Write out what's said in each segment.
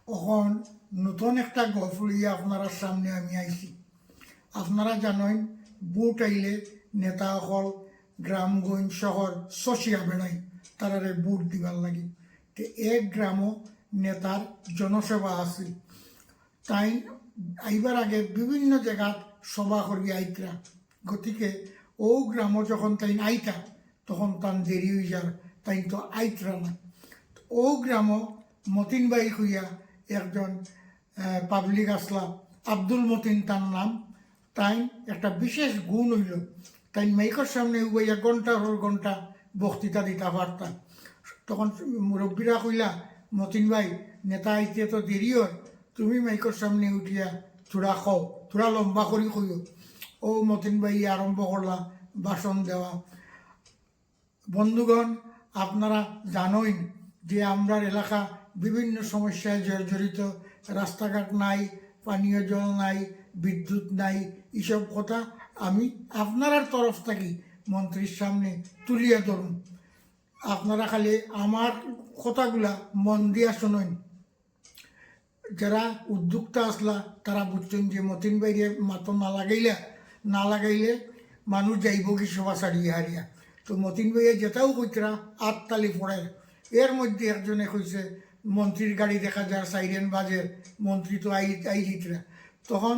এখন নতুন একটা গল্প লইয়া আপনার সামনে আমি আইছি। আপনারা জানেন বুট আইলে নেতা হল গ্রামগঞ্জ শহর শশিয়া বেড়াই তারারে বুট দিবার লাগে। তো এক গ্রামও নেতার জনসেবা আছে, তাই আইবার আগে বিভিন্ন জায়গাত সভা করি আইতরা। গতিকে ও গ্রামও যখন তাই আইতা তখন তান দেরি হয়ে যার, তাই তো আইতরা না। ও গ্রামও মতিন বাই হইয়া একজন পাবলিক আসলা, আব্দুল মতিন তার নাম। তাই একটা বিশেষ গুণ হইল, তাই মাইকর সামনে উবাইয়া ঘন্টার পর ঘন্টা বক্তৃতা দিতে পারতাম। তখন মুরব্বীরা কইলা, মতিন ভাই নেতা আইতে তো দেরি হয়, তুমি মাইকর সামনে উঠিয়া থোড়া খাও, থোড়া লম্বা করি কইও। ও মতিন ভাই আরম্ভ করলা ভাষণ দেওয়া। বন্ধুগণ, আপনারা জানেন যে আমরা এলাকা বিভিন্ন সমস্যায় জর্জরিত, রাস্তাঘাট নাই, পানীয় জল নাই, বিদ্যুৎ নাই। এইসব কথা আমি আপনার তরফ থেকে মন্ত্রীর সামনে তুলিয়া ধরুন। আপনারা খালি আমার কথাগুলা মন দিয়া শুনেন। যারা উদ্যোক্তা আসলা তারা বুঝছেন যে মতিন বাইরে মাতো না লাগাইলে মানুষ যাইব কি সভা ছাড়িয়ে হারিয়া। তো মতিন ভাইয়ে যেটাও কইতরা আটতালি পড়ে। এর মধ্যে একজনে কইছে মন্ত্রীর গাড়ি দেখা যার সাইরেন বাজে, মন্ত্রী তো আই জিতরা। তখন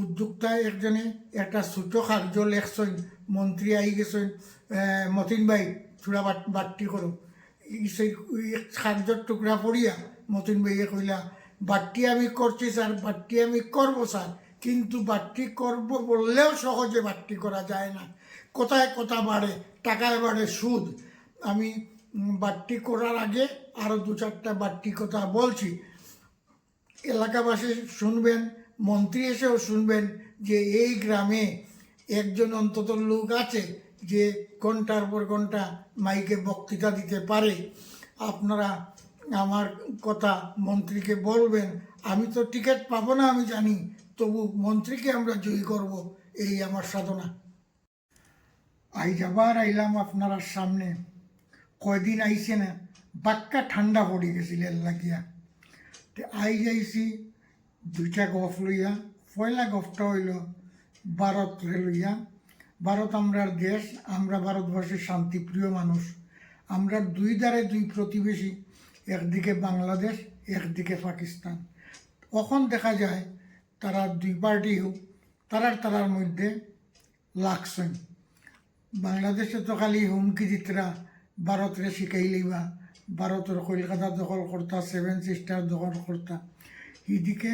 উদ্যোক্তায় একজনে একটা ছোট কার্য লেখছেন, মন্ত্রী আই গেছেন, মতিন ভাই থোড়া বাট্টি করো। সেই কার্যর টুকরা পড়িয়া মতিন ভাইয়ে কইলা, বাট্টি আমি করছি স্যার, বাট্টি আমি করবো স্যার, কিন্তু বাট্টি করব বললেও সহজে বাট্টি করা যায় না। কোথায় কথা বাড়ে, টাকায় বাড়ে সুদ। আমি বাট্টি করার আগে আরও দু চারটা বাট্টি কথা বলছি, এলাকাবাসী শুনবেন, মন্ত্রী এসেও শুনবেন যে এই গ্রামে একজন অন্তত লোক আছে যে ঘন্টার পর ঘন্টা মাইকে বক্তৃতা দিতে পারে। আপনারা আমার কথা মন্ত্রীকে বলবেন। আমি তো টিকিট পাবো না আমি জানি, তবু মন্ত্রীকে আমরা জয়ী করব, এই আমার সাধনা। আবার আইলাম আপনার সামনে। কয়দিন আইসে না, বাক্কা ঠান্ডা পড়ে গেছিল লাগিয়া। তো যাইছি দুইটা গফ লইয়া। পয়লা গফটা হইল ভারতরে লইয়া। ভারত আমরার দেশ, আমরা ভারতবর্ষের শান্তিপ্রিয় মানুষ। আমরা দুই ধারে দুই প্রতিবেশী, একদিকে বাংলাদেশ একদিকে পাকিস্তান। তখন দেখা যায় তারা দুই পার্টিও তারার মধ্যে লাগছেন। বাংলাদেশে তো খালি হুমকি দিতরা ভারতরে শিখাই লইবা, ভারতের কলকাতা দখল করতা, 7 সিস্টার দখল করতা। এদিকে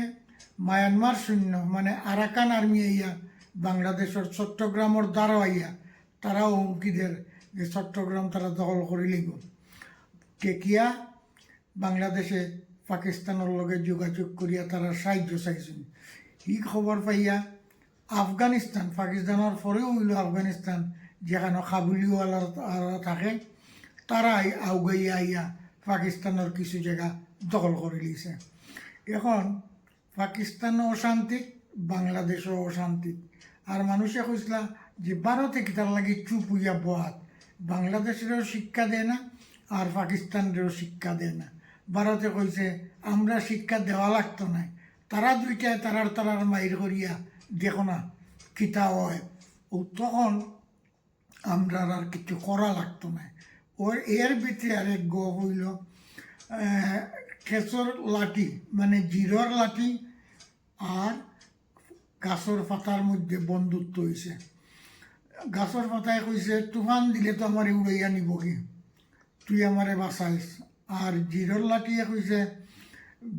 মায়ানমার সৈন্য মানে আরাকান আর্মি আইয়া বাংলাদেশের চট্টগ্রামের দ্বারা আইয়া তারাও হুমকি দেন যে চট্টগ্রাম তারা দখল করে লইব। টেকিয়া বাংলাদেশে পাকিস্তানের লগে যোগাযোগ করিয়া তারা সাহায্য চাইছেন। এই খবর পাইয়া আফগানিস্তান, পাকিস্তানের পরেও হইল আফগানিস্তান, যেখানে কাবুলিওয়ালা থাকে, তারাই আউগাইয়া আইয়া পাকিস্তানের কিছু জায়গা দখল করে লিয়েছে। এখন পাকিস্তানও অশান্তি, বাংলাদেশও অশান্তি। আর মানুষে কইসলা যে ভারতে কিতার লাগে চুপ হইয়া বহাত, বাংলাদেশেরও শিক্ষা দেয় না আর পাকিস্তানেরও শিক্ষা দেয় না। ভারতে কইছে আমরা শিক্ষা দেওয়া লাগতো না, তারা দুইটায় তারার মাইর করিয়া দেখো না কিতা হয়। ও তখন আমরা আর কিছু করা লাগতো না। ওর এর ভিতরে আরেক গ হইল খেসর লাঠি মানে জিরোর লাঠি আর গাছর পাতার মধ্যে বন্ধুত্ব হয়েছে। গাছর পাতায় কইছে তুফান দিলে তো আমার উড়াইয়া নিব কি, তুই আমারে বাঁচাইস। আর জিরোর লাঠিয়ে কইছে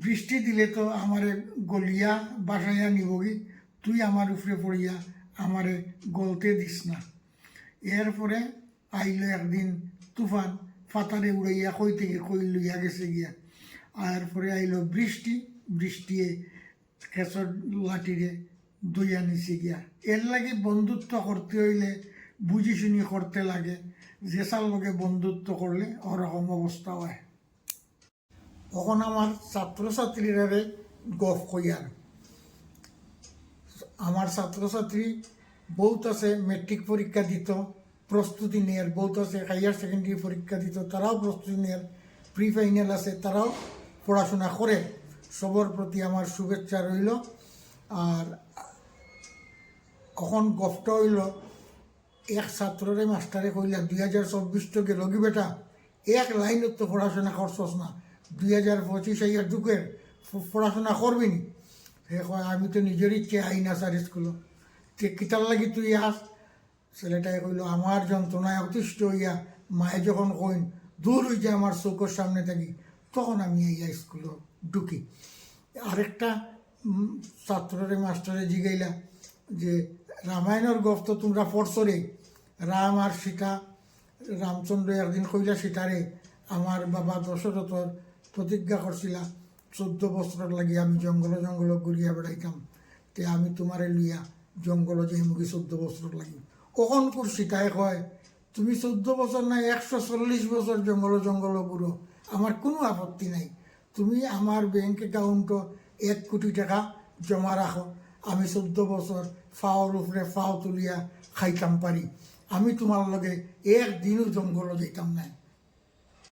বৃষ্টি দিলে তো আমারে গলিয়া বাসাইয়া নিব কি, তুই আমার উপরে পড়িয়া আমারে গলতে দিস না। এরপরে আইল একদিন তুফান, ফাতারে উড়াইয়া কই থেকে কই লইয়া গেছে গিয়া। আর পরে আইল বৃষ্টিয়ে খেসর লাঠিরে দইয়া নিছে গিয়া। এর লাগে বন্ধুত্ব করতে হইলে বুঝি শুনি করতে লাগে, যেসার লগে বন্ধুত্ব করলে ওরকম অবস্থা হয়। তখন আমার ছাত্রছাত্রীরা গফ কইয়ার, আমার ছাত্রছাত্রী বহুত আছে মেট্রিক পরীক্ষা দিত, প্রস্তুতি নেয়ার, বহুত আছে হাইয়ার সেকেন্ডারি পরীক্ষা দিত, তারাও প্রস্তুতি নেয়ার, প্রি ফাইনাল আছে, তারাও পড়াশোনা করে। সবর প্রতি আমার শুভেচ্ছা রইল। আর এখন গফটা হইল এক ছাত্ররে মাস্টারে কইলা 2024 তো গেল কি বেটা, এক লাইনত তো পড়াশোনা করছস না, 2025 আইয়া যুগের পড়াশোনা করবি নি? সে কয় আমি তো নিজের ইচ্ছে আই না স্যার স্কুল, কিতার লাগি তুই আস? ছেলেটাই কইল আমার যন্ত্রণায় অতিষ্ঠ হইয়া মায়ে যখন কইন দূর হয়ে যায় আমার চৌকোর সামনে থাকি, তখন আমি এই স্কুলে ঢুকি। আরেকটা ছাত্ররে মাস্টারে জিগাইলা যে রামায়ণের গল্প তো তোমরা পড়ছো রে, রাম আর সীতা, রামচন্দ্র একদিন কইলা সীতারে আমার বাবা দশরথর প্রতিজ্ঞা করছিলা 14 বছর লাগি আমি জঙ্গল জঙ্গল ঘুরিয়া বেড়াইতাম, তে আমি তোমারে লইয়া জঙ্গল যাই মুখি 14 বছর লাগি। কখন কোর সীতায় কয় তুমি 14 বছর না 140 বছর জঙ্গল জঙ্গল ঘুরো, আমার কোনো আপত্তি নাই, তুমি আমার ব্যাংক অ্যাকাউন্টও 1 কোটি টাকা জমা রাখো, আমি 14 বছর ফাওর উপরে ফাও তুলিয়া খাইতাম পারি, আমি তোমার লগে একদিনও জঙ্গল যাইতাম না।